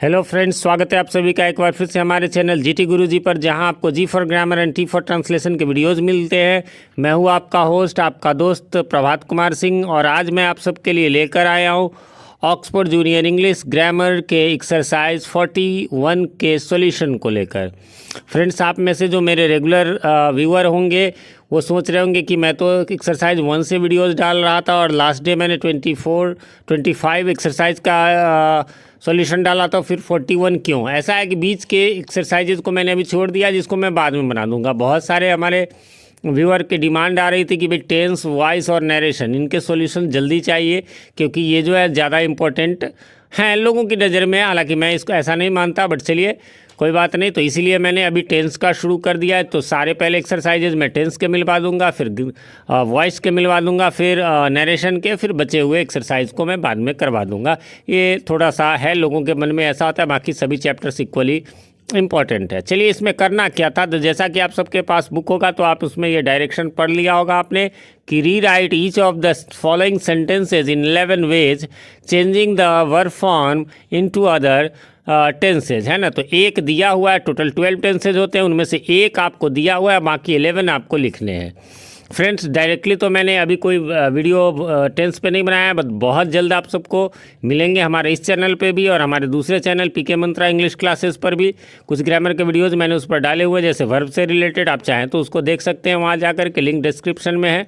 Hello friends, स्वागत है आप सभी का एक बार फिर से हमारे चैनल जीटी गुरुजी पर, जहां आपको G for grammar and T for translation के वीडियोस मिलते हैं। मैं हूं आपका होस्ट, आपका दोस्त प्रभात कुमार सिंह, और आज मैं आप सबके लिए लेकर आया हूं ऑक्सफोर्ड जूनियर इंग्लिश ग्रामर के एक्सरसाइज 41 के सॉल्यूशन को लेकर। फ्रेंड्स, आप में से जो मेरे रेगुलर व्यूअर होंगे वो सोच रहे होंगे कि मैं तो एक्सरसाइज 1 से वीडियोस डाल रहा था और लास्ट डे मैंने 25 एक्सरसाइज का सॉल्यूशन डाला था, फिर 41 क्यों? ऐसा है कि बीच के एक्सरसाइजेज को मैंने अभी छोड़ दिया, जिसको मैं बाद में बना दूंगा। बहुत सारे हमारे व्यूअर की डिमांड आ रही थी कि भाई टेंस, वॉइस और नरेशन, इनके सॉल्यूशन जल्दी चाहिए, क्योंकि ये जो है ज़्यादा इम्पोर्टेंट हैं लोगों की नज़र में। हालांकि मैं इसको ऐसा नहीं मानता, बट चलिए कोई बात नहीं। तो इसीलिए मैंने अभी टेंस का शुरू कर दिया है। तो सारे पहले एक्सरसाइजेज मैं टेंस के मिलवा दूंगा, फिर वॉइस के मिलवा दूंगा, फिर नरेशन के, फिर बचे हुए एक्सरसाइज को मैं बाद में करवा दूंगा। ये थोड़ा सा है, लोगों के मन में ऐसा होता है, बाकी सभी चैप्टर्स इक्वली इम्पॉर्टेंट है। चलिए, इसमें करना क्या था, तो जैसा कि आप सबके पास बुक होगा तो आप उसमें ये डायरेक्शन पढ़ लिया होगा आपने कि rewrite each of the following sentences in 11 ways changing the verb form into other tenses, है ना। तो एक दिया हुआ है, टोटल 12 टेंसेज होते हैं, उनमें से एक आपको दिया हुआ है, बाकी 11 आपको लिखने हैं। फ्रेंड्स, डायरेक्टली तो मैंने अभी कोई वीडियो टेंस पे नहीं बनाया है, बट बहुत जल्द आप सबको मिलेंगे हमारे इस चैनल पे भी और हमारे दूसरे चैनल पीके मंत्रा इंग्लिश क्लासेस पर भी। कुछ ग्रामर के वीडियोस मैंने उस पर डाले हुए, जैसे वर्ब से रिलेटेड, आप चाहें तो उसको देख सकते हैं वहाँ जाकर के, लिंक डिस्क्रिप्शन में है।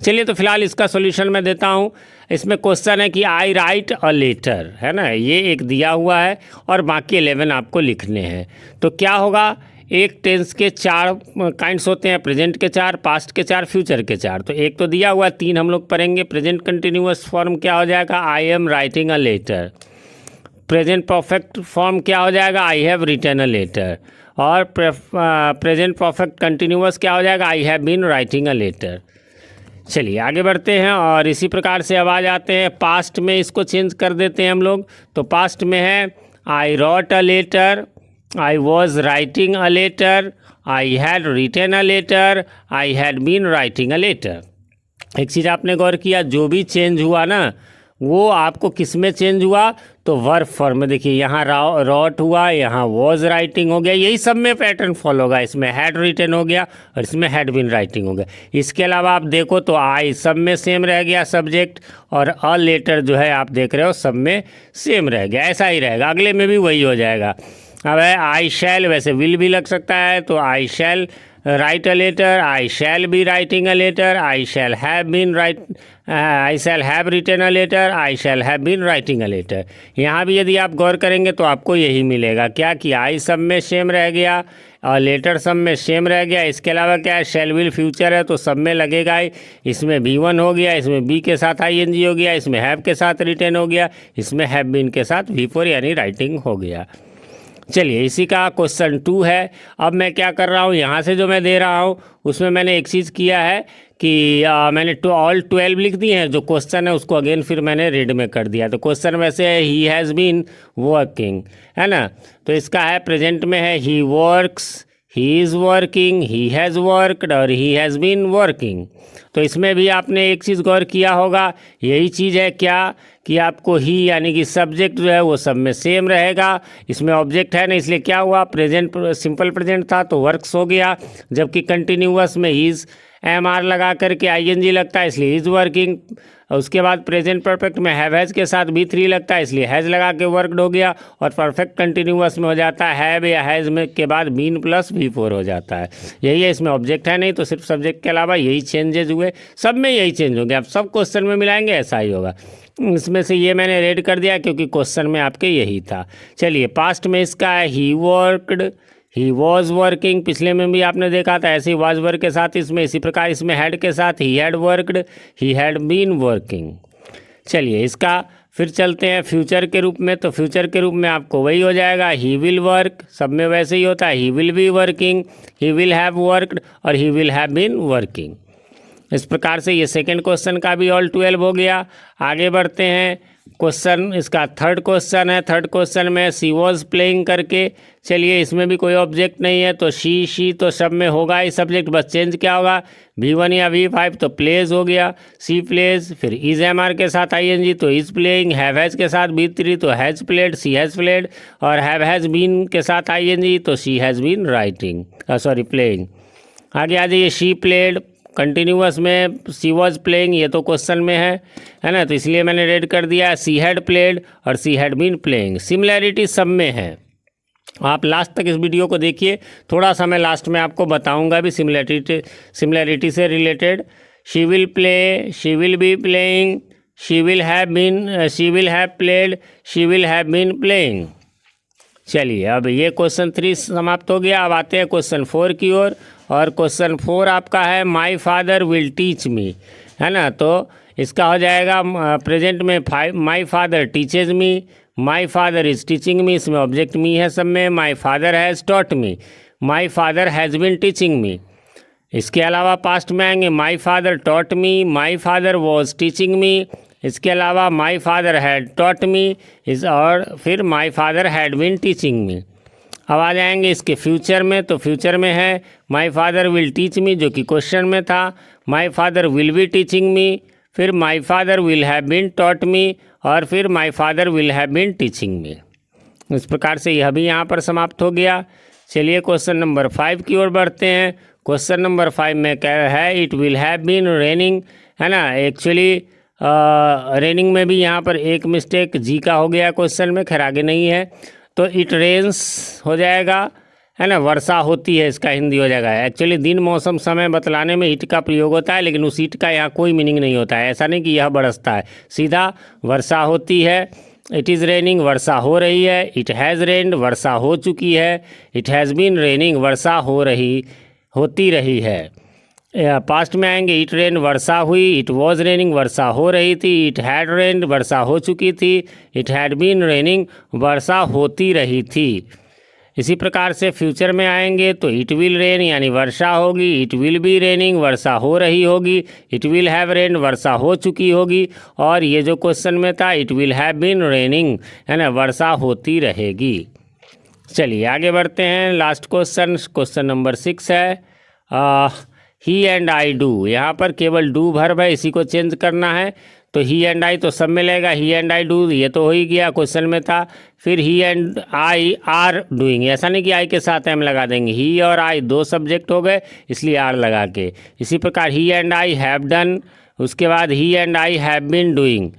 चलिए, तो फिलहाल इसका सोल्यूशन मैं देता हूँ। इसमें क्वेश्चन है कि आई राइट अ लेटर, है ना, ये एक दिया हुआ है और बाकी 11 आपको लिखने हैं। तो क्या होगा, एक टेंस के 4 काइंड्स होते हैं, प्रेजेंट के 4, पास्ट के 4, फ्यूचर के 4। तो एक तो दिया हुआ, 3 हम लोग पढ़ेंगे। प्रेजेंट कंटिन्यूअस फॉर्म क्या हो जाएगा, I am writing a letter. Present perfect form क्या हो जाएगा, I have written a letter. और प्रेजेंट परफेक्ट कंटिन्यूअस क्या हो जाएगा, I have been writing a letter. चलिए आगे बढ़ते हैं, और इसी प्रकार से अब आ जाते हैं पास्ट में, इसको चेंज कर देते हैं हम लोग। तो पास्ट में है I wrote a letter, I was writing a letter, I had written a letter, I had been writing a letter. एक चीज़ आपने गौर किया, जो भी चेंज हुआ ना वो आपको किस में चेंज हुआ, तो वर्ब फॉर्म में। देखिए, यहाँ रॉट हुआ, यहाँ वॉज राइटिंग हो गया, यही सब में पैटर्न फॉलो होगा। इसमें हैड रिटन हो गया और इसमें हैड बीन राइटिंग हो गया। इसके अलावा आप देखो तो आई सब में सेम रह गया सब्जेक्ट, और अ लेटर जो है आप देख रहे हो सब में सेम रह गया। ऐसा ही रहेगा, अगले में भी वही हो जाएगा। अब है आई शैल, वैसे विल भी लग सकता है, तो I shall write a letter, I shall be writing a letter, I shall have written a letter, I shall have been writing a letter. यहाँ भी यदि आप गौर करेंगे तो आपको यही मिलेगा, क्या कि आई सब में सेम रह गया और लेटर सब में सेम रह गया। इसके अलावा क्या है, शैल विल फ्यूचर है तो सब में लगेगा ही। इसमें V1 हो गया, इसमें बी के साथ ING हो गया, इसमें हैव के साथ रिटन हो गया, इसमें हैव बीन के साथ V4 यानी राइटिंग हो गया। चलिए, इसी का क्वेश्चन 2 है। अब मैं क्या कर रहा हूँ, यहाँ से जो मैं दे रहा हूँ उसमें मैंने एक चीज़ किया है कि मैंने ऑल 12 लिख दिए हैं। जो क्वेश्चन है उसको अगेन फिर मैंने रेड में कर दिया। तो क्वेश्चन वैसे है ही हैज़ बीन वर्किंग, है ना। तो इसका है प्रेजेंट में है he works, he is working, he has worked और ही हैज़ बीन वर्किंग। तो इसमें भी आपने एक चीज़ गौर किया होगा, यही चीज़ है क्या कि आपको ही यानी कि सब्जेक्ट जो है वो सब में सेम रहेगा। इसमें ऑब्जेक्ट है ना, इसलिए क्या हुआ, प्रेजेंट सिंपल प्रेजेंट था तो वर्क्स हो गया, जबकि कंटिन्यूअस में इज़ MR लगा करके ING लगता है, इसलिए इज़ वर्किंग। उसके बाद प्रेजेंट परफेक्ट में हैव हैज़ के साथ B3 लगता है, इसलिए हैज़ लगा के वर्कड हो गया। और परफेक्ट कंटिन्यूअस में हो जाता है हैव या हैज़ में के बाद बीन प्लस V4 हो जाता है। यही है, इसमें ऑब्जेक्ट है नहीं, तो सिर्फ सब्जेक्ट के अलावा यही चेंजेज हुए, सब में यही चेंज हो गया। आप सब क्वेश्चन में मिलाएंगे ऐसा ही होगा। इसमें से ये मैंने रेड कर दिया क्योंकि क्वेश्चन में आपके यही था। चलिए, पास्ट में इसका है he worked, he was working, पिछले में भी आपने देखा था ऐसे ही वॉज वर्क के साथ इसमें, इसी प्रकार इसमें हैड के साथ he had worked, he had been working. चलिए, इसका फिर चलते हैं फ्यूचर के रूप में। तो फ्यूचर के रूप में आपको वही हो जाएगा, ही विल वर्क, सब में वैसे ही होता है, he will be working, he will have worked और he will have been working. इस प्रकार से ये सेकंड क्वेश्चन का भी ऑल 12 हो गया। आगे बढ़ते हैं, क्वेश्चन इसका थर्ड क्वेश्चन है। थर्ड क्वेश्चन में सी वॉज प्लेइंग करके, चलिए इसमें भी कोई ऑब्जेक्ट नहीं है तो शी तो सब में होगा ही सब्जेक्ट, बस चेंज क्या होगा V1 या V5 तो प्लेज हो गया, सी प्लेज। फिर इज MR के साथ ING तो इज प्लेइंग, हैव हैज के साथ V3 तो has played, she has played, और हैव हैज बीन के साथ ING तो she has been writing playing. आगे आ जाइए, शी प्लेड कंटिन्यूअस में, सी वॉज प्लेइंग ये तो क्वेश्चन में है ना, तो इसलिए मैंने रेड कर दिया। सी हैड प्लेड और she had been playing, similarity सब में है। आप लास्ट तक इस वीडियो को देखिए, थोड़ा सा मैं लास्ट में आपको बताऊंगा भी सिमिलैरिटी से related. She will play, she will be playing, she will have been, she will have played, she will have been playing. चलिए अब ये क्वेश्चन 3 समाप्त हो गया। अब आते हैं क्वेश्चन 4 की ओर, और क्वेश्चन 4 आपका है माई फादर विल टीच मी, है ना। तो इसका हो जाएगा प्रेजेंट में my father teaches me, my father is teaching me, इसमें ऑब्जेक्ट मी है सब में। My father has taught me, my father has been teaching me. इसके अलावा पास्ट में आएंगे, my father taught me, my father was teaching me. इसके अलावा my father had taught me और फिर my father had been teaching me. अब आ जाएंगे इसके फ्यूचर में, तो फ्यूचर में है my father will teach me जो कि क्वेश्चन में था, my father will be teaching me, फिर my father will have been taught me, और फिर my father will have been teaching me. इस प्रकार से यह भी यहाँ पर समाप्त हो गया। चलिए क्वेश्चन नंबर 5 की ओर बढ़ते हैं। क्वेश्चन नंबर 5 में क्या है, it will have been raining, है ना। एक्चुअली रेनिंग में भी यहाँ पर एक मिस्टेक जी का हो गया क्वेश्चन में, खैर आगे नहीं है, तो इट रेन्स हो जाएगा, है ना। वर्षा होती है इसका हिंदी हो जाएगा। एक्चुअली दिन मौसम समय बतलाने में इट का प्रयोग होता है, लेकिन उस इट का यहाँ कोई मीनिंग नहीं होता है। ऐसा नहीं कि यह बरसता है, सीधा वर्षा होती है। इट इज़ रेनिंग, वर्षा हो रही है। इट हैज़ रेन्ड, वर्षा हो चुकी है। इट हैज़ बीन रेनिंग, वर्षा होती रही है। पास्ट में आएंगे, इट रेन वर्षा हुई, इट वॉज रेनिंग वर्षा हो रही थी, इट हैड रेन्ड वर्षा हो चुकी थी, इट हैड बीन रेनिंग वर्षा होती रही थी। इसी प्रकार से फ्यूचर में आएंगे तो इट विल रेन यानी वर्षा होगी, इट विल बी रेनिंग वर्षा हो रही होगी, इट विल हैव रेन वर्षा हो चुकी होगी, और ये जो क्वेश्चन में था it will have been raining, है ना, वर्षा होती रहेगी। चलिए आगे बढ़ते हैं। लास्ट क्वेश्चन नंबर 6 है ही एंड आई डू। यहाँ पर केवल डू वर्ब है, इसी को चेंज करना है। तो ही एंड आई तो सब मिलेगा, ही एंड आई डू ये तो हो ही गया, क्वेश्चन में था। फिर ही एंड आई आर डूइंग, ऐसा नहीं कि आई के साथ एम लगा देंगे, ही और आई दो सब्जेक्ट हो गए इसलिए आर लगा के। इसी प्रकार he and I have done, उसके बाद he and I have been doing.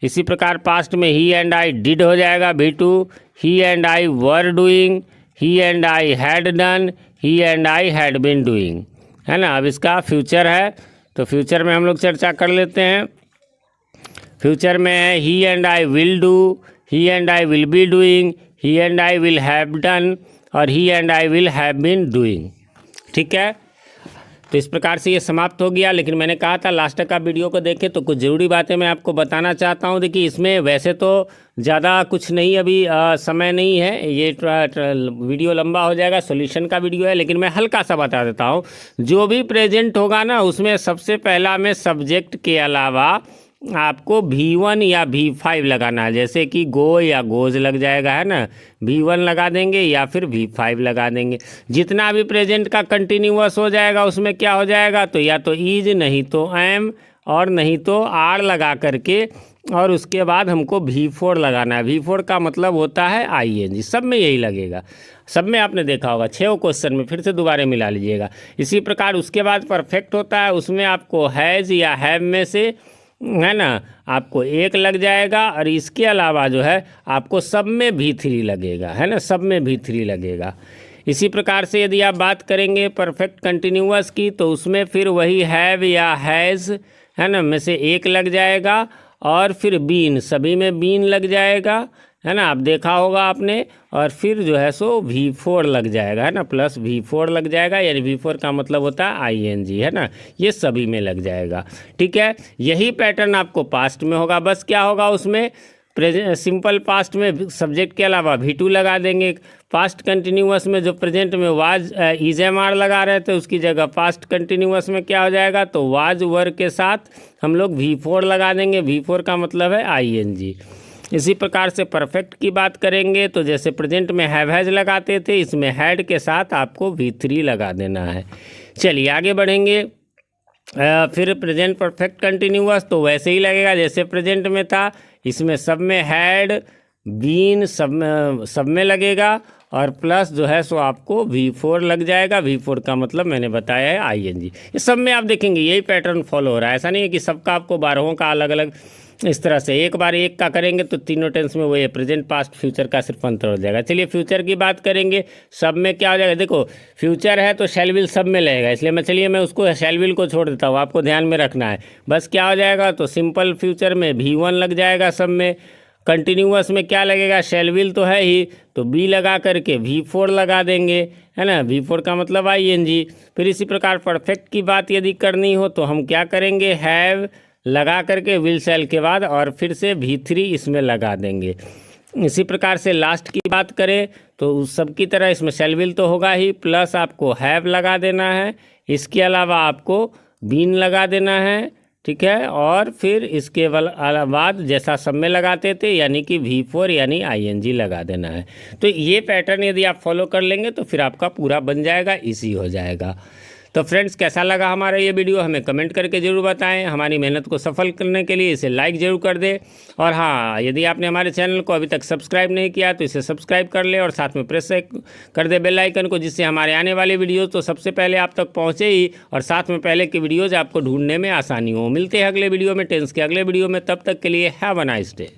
इसी प्रकार पास्ट में ही एंड आई डिड हो जाएगा V2, he and I were doing, he and I had done, he and I had been doing, है ना। अब इसका फ्यूचर है, तो फ्यूचर में हम लोग चर्चा कर लेते हैं। फ्यूचर में है he and I will do, he and I will be doing, he and I will have done, और he and I will have been doing. ठीक है, तो इस प्रकार से ये समाप्त हो गया। लेकिन मैंने कहा था लास्ट तक आप वीडियो को देखें तो कुछ ज़रूरी बातें मैं आपको बताना चाहता हूँ। देखिए इसमें वैसे तो ज़्यादा कुछ नहीं, अभी समय नहीं है, ये वीडियो लंबा हो जाएगा, सॉल्यूशन का वीडियो है, लेकिन मैं हल्का सा बता देता हूँ। जो भी प्रेजेंट होगा ना उसमें सबसे पहला में सब्जेक्ट के अलावा आपको V1 या V5 लगाना है, जैसे कि गो या गोज लग जाएगा, है ना, V1 लगा देंगे या फिर V5 लगा देंगे। जितना भी प्रेजेंट का कंटिन्यूअस हो जाएगा उसमें क्या हो जाएगा, तो या तो इज नहीं तो एम और नहीं तो आर लगा करके, और उसके बाद हमको V4 लगाना है। V4 का मतलब होता है ING, सब में यही लगेगा, सब में आपने देखा होगा 6 क्वेश्चन में, फिर से दोबारा मिला लीजिएगा। इसी प्रकार उसके बाद परफेक्ट होता है, उसमें आपको हैज़ या हैव में से, है ना, आपको 1 लग जाएगा, और इसके अलावा जो है आपको सब में V3 लगेगा, है ना, सब में V3 लगेगा। इसी प्रकार से यदि आप बात करेंगे परफेक्ट कंटिन्यूअस की, तो उसमें फिर वही हैव या हैज़, है ना, में से 1 लग जाएगा, और फिर बीन, सभी में बीन लग जाएगा, है ना, आप देखा होगा आपने, और फिर जो है सो V4 लग जाएगा, है ना, प्लस V4 लग जाएगा, यानी V4 का मतलब होता है ING, है ना, ये सभी में लग जाएगा। ठीक है, यही पैटर्न आपको पास्ट में होगा, बस क्या होगा उसमें सिंपल पास्ट में सब्जेक्ट के अलावा V2 लगा देंगे। पास्ट कंटिन्यूअस में जो प्रेजेंट में वाज इज MR लगा रहे थे उसकी जगह पास्ट कंटिन्यूअस में क्या हो जाएगा, तो वाज वर के साथ हम लोग V4 लगा देंगे। V4 का मतलब है ING। इसी प्रकार से परफेक्ट की बात करेंगे तो जैसे प्रेजेंट में हैव हैज लगाते थे, इसमें हैड के साथ आपको V3 लगा देना है। चलिए आगे बढ़ेंगे। फिर प्रेजेंट परफेक्ट कंटिन्यूअस तो वैसे ही लगेगा जैसे प्रेजेंट में था, इसमें सब में हैड बीन सब में लगेगा और प्लस जो है सो आपको V4 लग जाएगा। V4 का मतलब मैंने बताया है ING। ये सब में आप देखेंगे यही पैटर्न फॉलो हो रहा है, ऐसा नहीं है कि सबका आपको 12 का अलग अलग इस तरह से एक बार एक का करेंगे तो तीनों टेंस में वही प्रेजेंट पास्ट फ्यूचर का सिर्फ अंतर हो जाएगा। चलिए फ्यूचर की बात करेंगे, सब में क्या हो जाएगा, देखो फ्यूचर है तो शैल विल सब में लगेगा, इसलिए मैं उसको शैल विल को छोड़ देता हूँ, आपको ध्यान में रखना है। बस क्या हो जाएगा तो सिंपल फ्यूचर में V1 लग जाएगा सब में। कंटिन्यूअस में क्या लगेगा, शैल विल तो है ही तो बी लगा करके V4 लगा देंगे, है ना। V4 का मतलब ING। फिर इसी प्रकार परफेक्ट की बात यदि करनी हो तो हम क्या करेंगे, हैव लगा करके विल शैल के बाद और फिर से V3 इसमें लगा देंगे। इसी प्रकार से लास्ट की बात करें तो उस सब की तरह इसमें शैल विल तो होगा ही, प्लस आपको हैव लगा देना है, इसके अलावा आपको बीन लगा देना है, ठीक है। और फिर इसके बाद जैसा सब में लगाते थे यानी कि V4 यानी ING लगा देना है। तो ये पैटर्न यदि आप फॉलो कर लेंगे तो फिर आपका पूरा बन जाएगा, इजी हो जाएगा। तो फ्रेंड्स कैसा लगा हमारा ये वीडियो हमें कमेंट करके ज़रूर बताएं। हमारी मेहनत को सफल करने के लिए इसे लाइक ज़रूर कर दें। और हाँ, यदि आपने हमारे चैनल को अभी तक सब्सक्राइब नहीं किया तो इसे सब्सक्राइब कर ले और साथ में प्रेस कर दे बेल आइकन को, जिससे हमारे आने वाले वीडियोज़ तो सबसे पहले आप तक पहुँचे ही और साथ में पहले की वीडियोज़ आपको ढूंढने में आसानी हो। मिलते हैं अगले वीडियो में, टेंस के अगले वीडियो में। तब तक के लिए हैव अ नाइस डे।